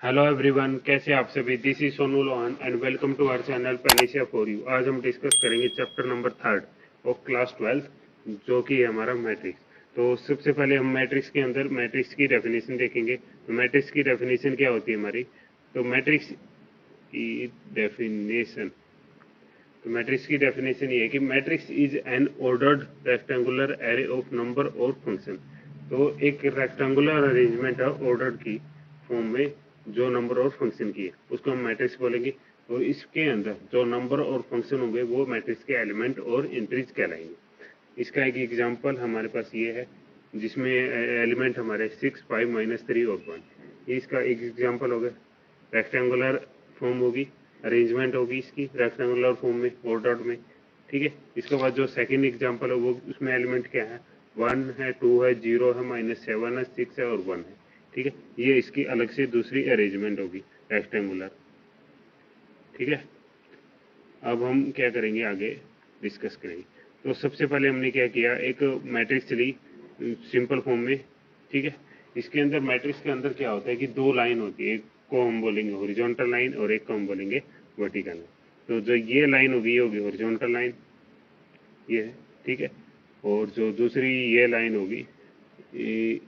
Hello everyone, कैसे आप सभी। This is Sonu Lohan and welcome to our channel Panacea for you. आज हम डिस्कस करेंगे चैप्टर नंबर 3 ऑफ क्लास 12 जो कि है हमारा मैट्रिक्स। तो सबसे पहले हम मैट्रिक्स के अंदर मैट्रिक्स की डेफिनेशन देखेंगे। तो मैट्रिक्स की डेफिनेशन क्या होती है हमारी। तो मैट्रिक्स की डेफिनेशन तो मैट्रिक्स की डेफिनेशन ये है कि matrix is N ordered rectangular array of number और फंक्शन। तो एक रेक्टेंगुलर अरेंजमेंट है ऑर्डर की फॉर्म में जो नंबर और फंक्शन की है उसको हम मैट्रिक्स बोलेंगे। तो इसके अंदर जो नंबर और फंक्शन होंगे वो मैट्रिक्स के एलिमेंट और एंट्रीज कहलाएंगे। इसका एक एग्जांपल हमारे पास ये है जिसमें एलिमेंट हमारे 6, 5, -3 और 1। इसका एक एग्जांपल हो गया। रेक्टेंगुलर फॉर्म होगी, अरेंजमेंट होगी इसकी रेक्टेंगुलर फॉर्म में ऑर्डर्ड में। ठीक है। इसके बाद जो सेकंड एग्जांपल है वो उसमें एलिमेंट क्या है, 1 है, 2 है, 0 है, -7 है, 6 है और 1 है। ठीक है। ये इसकी अलग से दूसरी अरेंजमेंट होगी रेक्टेंगुलर। ठीक है। अब हम क्या करेंगे, आगे डिस्कस करेंगे। तो सबसे पहले हमने क्या किया, एक मैट्रिक्स ली सिंपल फॉर्म में। ठीक है। इसके अंदर मैट्रिक्स के अंदर क्या होता है कि दो लाइन होती है, एक को हम बोलेंगे हॉरिजॉन्टल लाइन और एक को हम बोलेंगे वर्टिकल लाइन। तो जो ये लाइन होगी ये होगी हॉरिजॉन्टल लाइन, ये है। ठीक है। और जो दूसरी ये लाइन होगी, ये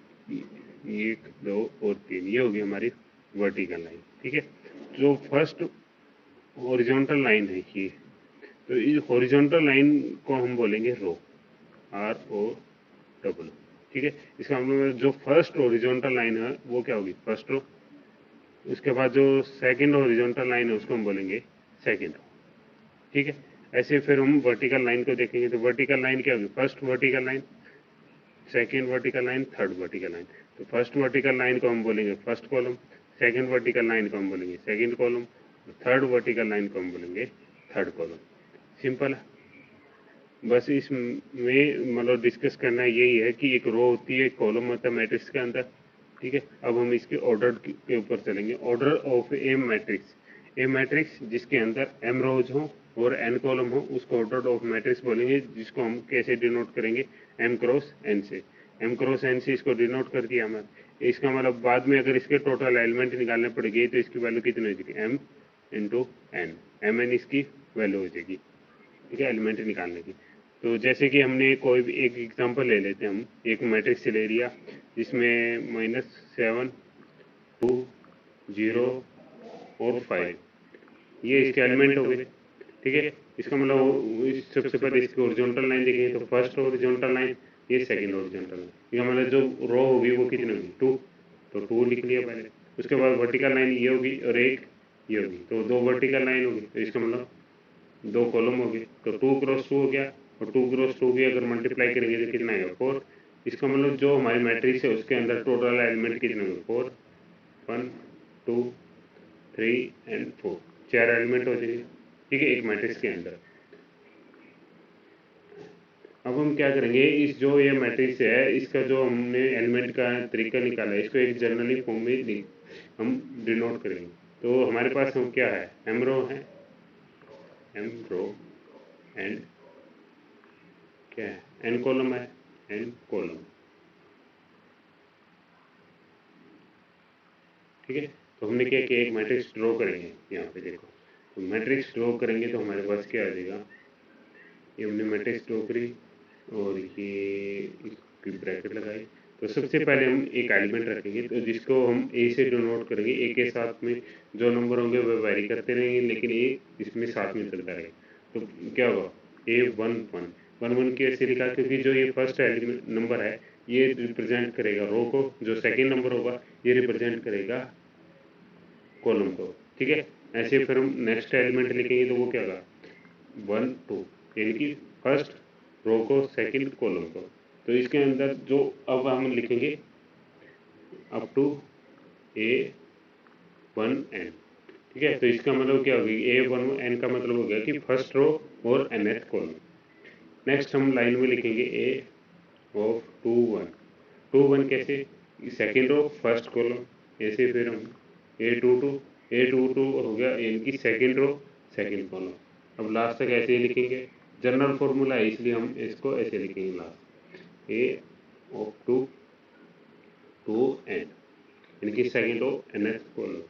1, 2 और 3, ये होगी हमारी वर्टिकल लाइन। ठीक है। जो फर्स्ट हॉरिजॉन्टल लाइन है ये, तो इस हॉरिजॉन्टल लाइन को हम बोलेंगे रो, RO। ठीक है। इसका मतलब जो फर्स्ट हॉरिजॉन्टल लाइन है वो क्या होगी, फर्स्ट रो। उसके बाद जो सेकंड हॉरिजॉन्टल लाइन है उसको हम बोलेंगे सेकंड रो। ठीक है। ऐसे फिर हम वर्टिकल लाइन को देखेंगे। तो वर्टिकल लाइन क्या होगी, first vertical line, second vertical line, third vertical line. तो फर्स्ट वर्टिकल लाइन को हम बोलेंगे first column, second vertical line को हम बोलेंगे second column, third vertical line को हम बोलेंगे थर्ड कॉलम। सिंपल है। बस इसमें मतलब डिस्कस करना यही है कि एक रो होती है, एक कॉलम होता है मैट्रिक्स के अंदर। ठीक है। अब हम इसके ऑर्डर के ऊपर चलेंगे। Order of a matrix, A matrix जिसके अंदर m रोज हो और n कॉलम हो उसको ऑर्डर ऑफ मैट्रिक्स बोलेंगे, जिसको हम कैसे डिनोट करेंगे, m क्रॉस n से। m क्रॉस n से इसको डिनोट कर दिया हमारे। इसका मतलब बाद में अगर इसके टोटल एलिमेंट निकालने पड़ेगी तो इसकी वैल्यू कितनी हो जाएगी, m इंटू एन, mn इसकी वैल्यू हो जाएगी। ठीक है, एलिमेंट निकालने की। तो जैसे कि हमने कोई भी एक एग्जांपल ले लेते हैं, हम एक मैट्रिक्स ले लिया जिसमें -7, 2, 0 और 5 ये इसके एलिमेंट हो गए। ठीक है। इसका मतलब सबसे पहले इसकी हॉरिजॉन्टल लाइन देखेंगे तो फर्स्ट हॉरिजॉन्टल लाइन, ये सेकंड हॉरिजॉन्टल लाइन। इसका मतलब जो रो होगी वो कितनी होगी, 2। तो 2 लिख लिया पहले। उसके बाद वर्टिकल लाइन ये होगी और एक ये होगी, तो दो वर्टिकल लाइन होगी। तो इसका मतलब दो कॉलम हो गए। तो 2 क्रॉस 2 हो गया और 2 क्रॉस 2 भी अगर मल्टीप्लाई करेंगे तो कितना आएगा, 4। इसका मतलब जो हमारी मैट्रिक्स है उसके अंदर टोटल एलिमेंट कितने होंगे, 4, 1, 2, 3 एंड 4, 4 एलिमेंट हो जाएंगे। ठीक है, एक मैट्रिक्स के अंदर। अब हम क्या करेंगे, इस जो ये मैट्रिक्स है इसका जो हमने एलिमेंट का तरीका निकाला है इसको एक जनरली फॉर्म में हम डिनोट करेंगे। तो हमारे पास हम क्या है, एम रो है, एम रो एंड क्या है, एन कॉलम है, एन कॉलम। ठीक है। तो हमने क्या किया, एक मैट्रिक्स ड्रॉ करेंगे। यहाँ पे देखो, तो मैट्रिक्स ड्रॉ करेंगे तो हमारे पास क्या आ जाएगा, ये हमने मैट्रिक्स ड्रॉ करी और ये इसकी ब्रैकेट लगाई। तो सबसे पहले हम एक एलिमेंट रखेंगे तो जिसको हम ए से डिनोट करेंगे। ए के साथ में जो नंबर होंगे वो वेरी करते रहेंगे लेकिन ए इसमें साथ में चलता रहेगा। तो क्या होगा, A11 कैसे लिखा, क्योंकि जो ये फर्स्ट एलिमेंट नंबर है ये रिप्रेजेंट करेगा रो को, जो सेकंड नंबर होगा ये रिप्रेजेंट करेगा कॉलम को। ठीक है। ऐसे फिर हम नेक्स्ट एलिमेंट लिखेंगे तो वो क्या होगा, 1, 2, यानी कि फर्स्ट रो को सेकंड कॉलम को। तो इसके अंदर जो अब हम लिखेंगे अप टू A1n। ठीक है। तो इसका मतलब क्या होगी, A1n का मतलब हो गया कि फर्स्ट रो और nth कॉलम। नेक्स्ट हम लाइन में लिखेंगे A ऑफ 2, 1। 2, 1 कैसे, सेकेंड रो फर्स्ट कॉलम। ऐसे फिर हम A22 हो गया यानी कि सेकेंड रो सेकेंड कॉलम। अब लास्ट तक ऐसे ही लिखेंगे। जनरल फॉर्मूला है इसलिए हम इसको ऐसे लिखेंगे, last A of 2 to n यानी कि second row nth column.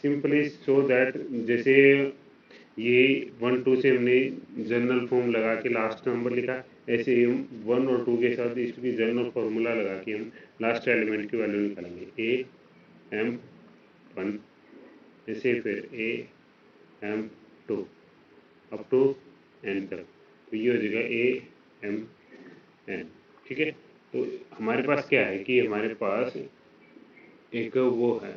Simply so that जैसे ये 1 2 से हमने जनरल फॉर्म लगा के लास्ट नंबर लिखा, ऐसे ही हम 1 और 2 के साथ इसकी जनरल फॉर्मूला लगा के हम लास्ट एलिमेंट की वैल्यू निकालेंगे। ए एम 1 ऐसे फिर a m 2 up to n तक, तो ये हो जाएगा ए एम एन। ठीक है, तो हमारे पास क्या है कि हमारे पास एक वो है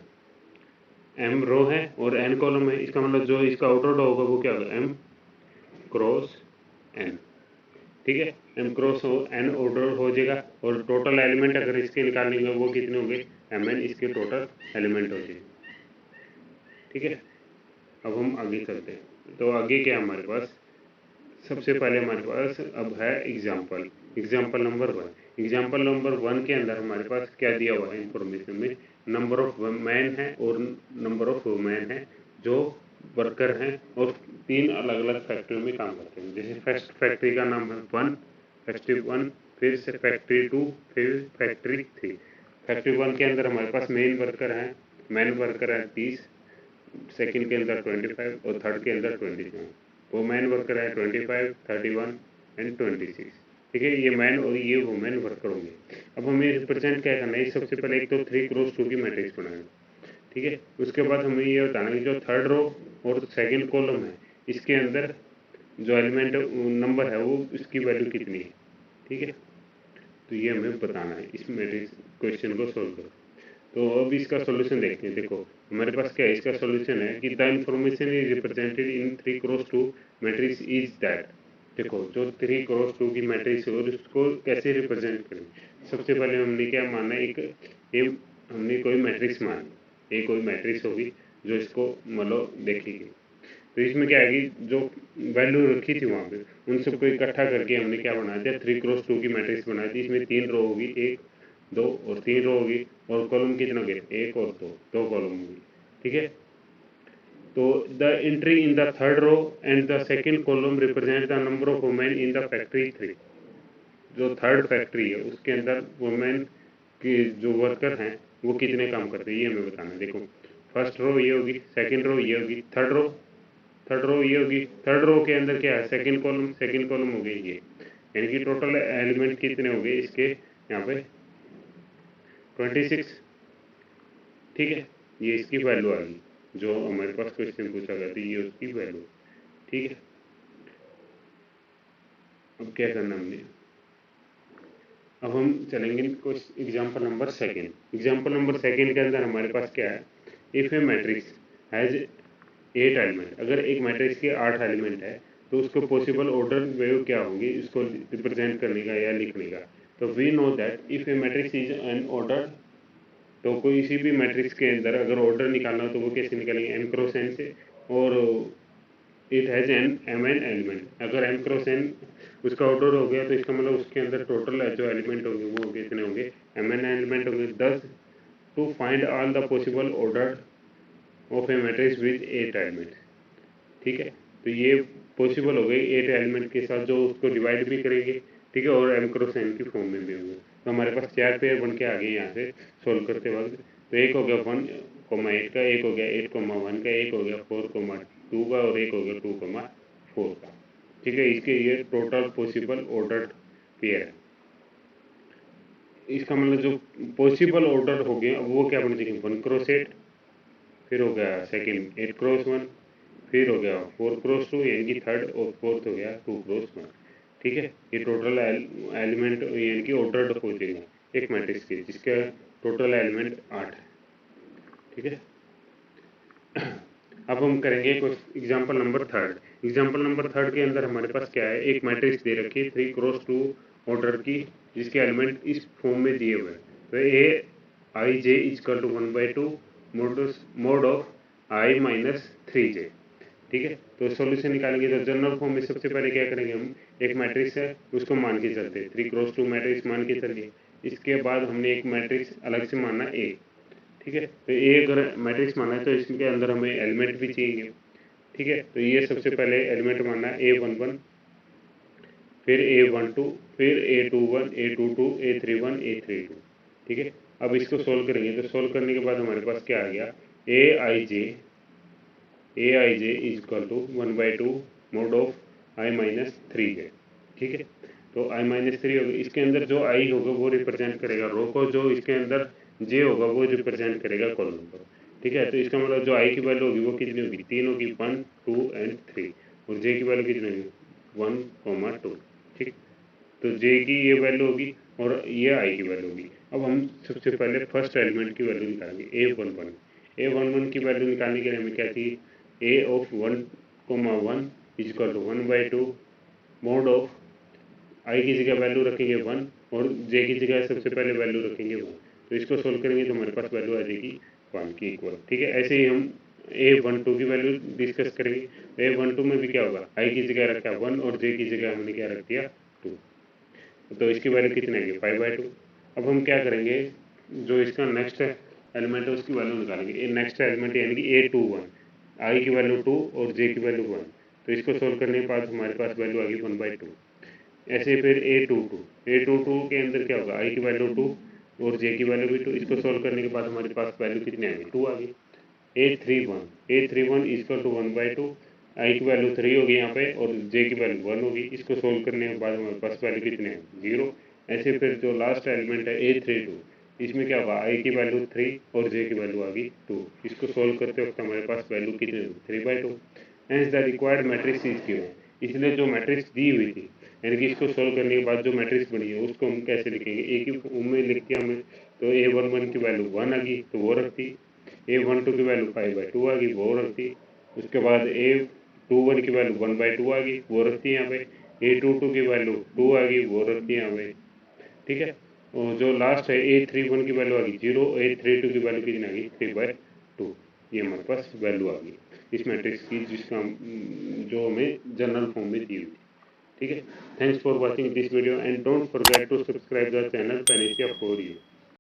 एम रो है और एन कॉलम है। इसका मतलब जो इसका आउटर रो होगा वो क्या होगा, एम क्रॉस एन। ठीक है, एम क्रॉस एन ऑर्डर हो जाएगा और टोटल एलिमेंट अगर इसके निकालने होंगे वो कितने होंगे, एम एन इसके टोटल एलिमेंट हो जाएंगे। ठीक है, अब हम आगे चलते हैं। तो आगे क्या है हमारे पास, सबसे पहले हमारे पास अब है एग्जाम्पल नंबर 1। एग्जाम्पल नंबर 1 के अंदर हमारे पास क्या दिया हुआ है इंफॉर्मेशन में, नंबर ऑफ मैन है और नंबर ऑफ वुमेन है जो वर्कर हैं और 3 अलग अलग फैक्ट्रियों में काम करते हैं। जैसे फर्स्ट फैक्ट्री का नाम है 1, फैक्ट्री 1, फिर से फैक्ट्री 2, फिर फैक्ट्री 3। फैक्ट्री 1 के अंदर हमारे पास मैन वर्कर है 30, सेकंड के अंदर 25 और थर्ड के अंदर 27। वो मैन वर्कर है 25, 31 एंड 26। ठीक है, ये मैन और ये वुमेन वर्कर होंगे। अब हमें रिप्रेजेंट क्या करना है, सबसे पहले एक तो 3x2 की मैट्रिक्स बनाएंगे। ठीक है, उसके बाद हमें ये बताना है जो थर्ड रो और सेकंड कॉलम है इसके अंदर जो एलिमेंट नंबर है वो इसकी वैल्यू कितनी है। ठीक है, तो ये हमें बताना है इस मैट्रिक्स क्वेश्चन को सोल्व करो। तो अब इसका सॉल्यूशन देखते हैं। देखो हमारे पास क्या है, इसका सॉल्यूशन है कि the information is represented in 3x2 matrix is that. देखो जो 3x2 की मैट्रिक्स है और उसको कैसे रिप्रेजेंट करें, सबसे पहले हमने क्या माना, हमने कोई मैट्रिक्स मानी, एक कोई मैट्रिक्स होगी जो इसको मतलब देखेगी। तो इसमें क्या है कि जो वैल्यू रखी थी वहाँ पे उन सबको इकट्ठा करके हमने क्या बनाया था, 3x2 की मैट्रिक्स बनाई थी। इसमें 3 रो होगी, 1 2 और 3 रो होगी और कॉलम कितने हो गए, 1 और 2 कॉलम होगी। ठीक है, तो the entry in the third row and the second column represent the number of women in the factory 3। जो थर्ड फैक्ट्री है उसके अंदर वुमेन के जो वर्कर हैं वो कितने काम करते हैं ये हमें बताना है। देखो फर्स्ट रो ये होगी, सेकंड रो ये होगी, थर्ड रो ये होगी। थर्ड रो के अंदर क्या है, सेकंड कॉलम हो गई ये, यानी कि टोटल एलिमेंट कितने हो गए इसके यहाँ पे 26। ठीक है, ये इसकी वैल्यू आ गई जो हमारे पास क्वेश्चन पूछा गया था, ये उसकी वैल्यू। ठीक है, अब क्या करना हमने, अब हम चलेंगे example number second. Example number second के अंदर हमारे पास क्या है, if a matrix has 8 element, अगर एक मैट्रिक्स के 8 एलिमेंट है तो उसको पॉसिबल ऑर्डर वेव क्या होंगे इसको रिप्रेजेंट करने का या लिखने का। तो we know that if a matrix is n order, तो कोई किसी भी मैट्रिक्स के अंदर अगर ऑर्डर निकालना हो तो वो कैसे निकालेंगे, एम क्रॉस एन से। और it has n m n element, अगर एम क्रॉस एन उसका ऑर्डर हो गया तो इसका मतलब उसके अंदर टोटल जो एलिमेंट होंगे वो कितने होंगे, एम एन एलिमेंट होंगे। Thus to find all the possible order of a matrix with 8 element. ठीक है, तो ये पॉसिबल हो गई 8 एलिमेंट के साथ जो उसको डिवाइड भी करेंगे। ठीक है, और एम क्रॉस एन की फॉर्म में भी होंगे। तो हमारे पास 4 पेयर बन के आ गए यहाँ से सोल्व करते वक्त। तो एक हो गया 1,8 का, एक हो गया 8,1 का, एक हो गया 4,2 का और एक हो गया 2,4 का। ठीक है, इसके ये टोटल पॉसिबल ऑर्डर पेयर है। इसका मतलब जो पॉसिबल ऑर्डर हो गया वो क्या बन जाएंगे, 1x8, फिर हो गया सेकेंड 8x1, फिर हो गया 4x2, यानी कि थर्ड और फोर्थ हो गया 2x1। ठीक है, ये टोटल एलिमेंट यानी कि ऑर्डर हो जाएगा एक मैट्रिक्स के जिसका टोटल एलिमेंट 8 है। ठीक है, अब हम करेंगे example number third. Example number third के अंदर हमारे पास क्या है, एक मैट्रिक्स दे रखी है 3x2 ऑर्डर की जिसके एलिमेंट इस फॉर्म में दिए हुए हैं। तो A I J is equal to 1/2 mod of I minus 3j। ठीक है, तो सॉल्यूशन निकालेंगे तो जनरल फॉर्म में सबसे पहले क्या करेंगे, हम एक मैट्रिक्स है उसको मान के चलते 3x2 मैट्रिक्स मान के चलिए। इसके बाद हमने एक मैट्रिक्स अलग से माना ए। ठीक है, तो ए अगर मैट्रिक्स माना है तो इसके अंदर हमें एलिमेंट भी चाहिए। ठीक है, तो ये सबसे पहले एलिमेंट माना A11, फिर A12, फिर A21, A22, A31, A32। ठीक है, अब इसको सोल्व करेंगे तो सोल्व करने के बाद हमारे पास क्या आ गया, A I J A I J is equal to 1/2 mod of I minus 3 J. ठीक है, तो आई माइनस 3 होगा, इसके अंदर जो आई होगा वो रिप्रेजेंट करेगा रो को, जो इसके अंदर जे होगा वो रिप्रेजेंट करेगा कॉलम को। ठीक है, तो इसका मतलब जो आई की वैल्यू होगी वो कितनी होगी, 3 होगी, 1 2 एंड 3, और जे की वैल्यू कितनी होगी 1, 2। ठीक, तो जे की ये वैल्यू होगी और ये आई की वैल्यू होगी। अब हम सबसे पहले फर्स्ट एलिमेंट की वैल्यू निकालेंगे, A11 की वैल्यू निकालने के लिए हमें क्या चाहिए, A of 1, 1 is equal to 1/2 mod of I की जगह वैल्यू रखेंगे 1 और जे की जगह सबसे पहले वैल्यू रखेंगे 1, तो इसको सोल्व करेंगे तो हमारे पास वैल्यू आ जाएगी 1 की इक्वल। ठीक है, ऐसे ही हम A12 की वैल्यू डिस्कस करेंगे। A12 में भी क्या होगा, आई की जगह रखा 1 और जे की जगह हमने क्या रख दिया 2, तो इसकी वैल्यू कितनी आएगी 5/2। अब हम क्या करेंगे, जो इसका नेक्स्ट एलिमेंट है उसकी वैल्यू निकालेंगे। नेक्स्ट एलिमेंट यानी कि A21, आई की वैल्यू 2 और जे की वैल्यू 1, तो इसको सोल्व करने के बाद हमारे पास वैल्यू आ गई 1/2। ऐसे फिर A22 के अंदर क्या होगा, आई की वैल्यू 2 और जे की वैल्यू भी 2, इसको सोल्व करने के बाद हमारे पास वैल्यू कितनी आ गई 2 आ गई। A31 इजकल टू 1/2, आई की वैल्यू 3 होगी यहाँ पे और जे की वैल्यू 1 होगी, इसको सोल्व करने के बाद हमारे पास वैल्यू कितनी है 0। ऐसे फिर जो लास्ट एलिमेंट है A32, इसमें क्या होगा, आई की वैल्यू 3 और जे की वैल्यू आ गई 2, इसको सोल्व करते वक्त हमारे पास वैल्यू कितनी होगी 3/2। Hence the required matrix is given, इसलिए जो मैट्रिक्स दी हुई थी, यानी कि इसको सोल्व करने के बाद जो मैट्रिक्स बनी है उसको हम कैसे लिखेंगे, एक ही फॉर्म में लिख के हमें, तो A11 की वैल्यू 1 आ गई तो वो रखती, A12 की वैल्यू 5/2 आ गई वो रखती, उसके बाद A21 की वैल्यू 1/2 आ गई वो रखती है यहाँ पे, A22 की वैल्यू 2 आ गई वो रखती है यहाँ पे। ठीक है, और जो लास्ट है A31 की वैल्यू आ गई 0, A32 की वैल्यू कितनी आ गई 3/2, ये हमारे पास वैल्यू आ गई इस मैट्रिक्स की, जिसका जो हमें जनरल फॉर्म में दी हुई थी। ठीक है, thanks for watching this video and don't forget to subscribe the channel Panacea for you.